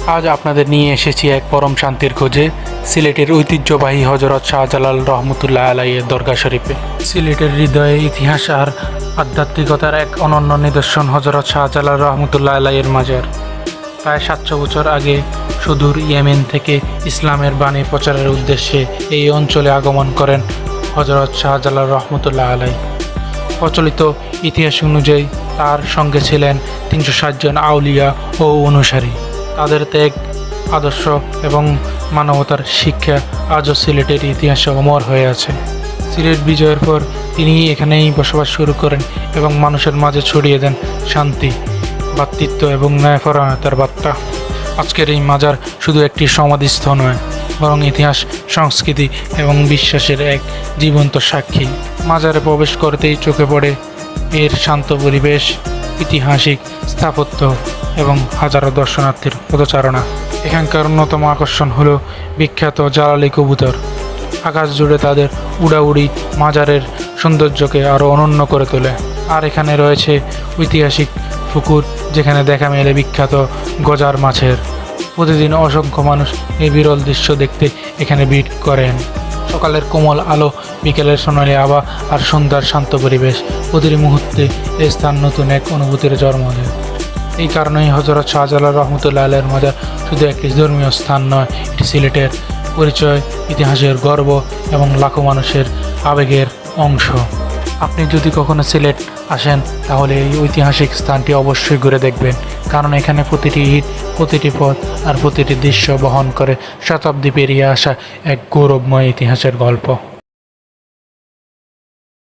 আজ আপনাদের নিয়ে এসেছি এক পরম শান্তির খোঁজে সিলেটের ঐতিহ্যবাহী হজরত শাহজালাল রহমতুল্লাহ আলাইয়ের দরগা শরীফে। সিলেটের হৃদয়ে ইতিহাস আর আধ্যাত্মিকতার এক অনন্য নিদর্শন হজরত শাহজালাল রহমতুল্লাহ আলাইয়ের মাজার। প্রায় 700 বছর আগে সুদূর ইয়েমেন থেকে ইসলামের বাণী প্রচারের উদ্দেশ্যে এই অঞ্চলে আগমন করেন হজরত শাহজালাল রহমতুল্লাহ আলাই। প্রচলিত ইতিহাস অনুযায়ী তার সঙ্গে ছিলেন 360 জন আউলিয়া ও অনুসারী। তাদের ত্যাগ, আদর্শ এবং মানবতার শিক্ষা আজও সিলেটের ইতিহাসে অমর হয়ে আছে। সিলেট বিজয়ের পর তিনি এখানেই বসবাস শুরু করেন এবং মানুষের মাঝে ছড়িয়ে দেন শান্তি, ভ্রাতৃত্ব এবং ন্যায়পরায়ণতার বার্তা। আজকের এই মাজার শুধু একটি সমাধিস্থল নয়, বরং ইতিহাস, সংস্কৃতি এবং বিশ্বাসের এক জীবন্ত সাক্ষী। মাজারে প্রবেশ করতেই চোখে পড়ে এর শান্ত পরিবেশ, ঐতিহাসিক স্থাপত্য এবং হাজারো দর্শনার্থীর পদচারণা। এখানকার অন্যতম আকর্ষণ হলো বিখ্যাত জালালি কবুতর। আকাশ জুড়ে তাদের উড়াউড়ি মাজারের সৌন্দর্যকে আরও অনন্য করে তোলে। আর এখানে রয়েছে ঐতিহাসিক পুকুর, যেখানে দেখা মেলে বিখ্যাত গজার মাছের। প্রতিদিন অসংখ্য মানুষ এই বিরল দৃশ্য দেখতে এখানে ভিড় করেন। সকালের কোমল আলো, বিকেলের সোনালি আভা আর সন্ধ্যার শান্ত পরিবেশ, প্রতিটি মুহূর্তে এই স্থান নতুন এক অনুভূতির জন্ম দেয়। এই কারণেই হজরত শাহজালাল রহমতুল্লাহ আলাইয়ের মাজার শুধু একটি ধর্মীয় স্থান নয়, এটি সিলেটের পরিচয়, ইতিহাসের গর্ব এবং লাখো মানুষের আবেগের অংশ। আপনি যদি কখনো সিলেট আসেন তাহলে এই ঐতিহাসিক স্থানটি অবশ্যই ঘুরে দেখবেন, কারণ এখানে প্রতিটি ইট, প্রতিটি পথ আর প্রতিটি দৃশ্য বহন করে শতাব্দী পেরিয়ে আসা এক গৌরবময় ইতিহাসের গল্প।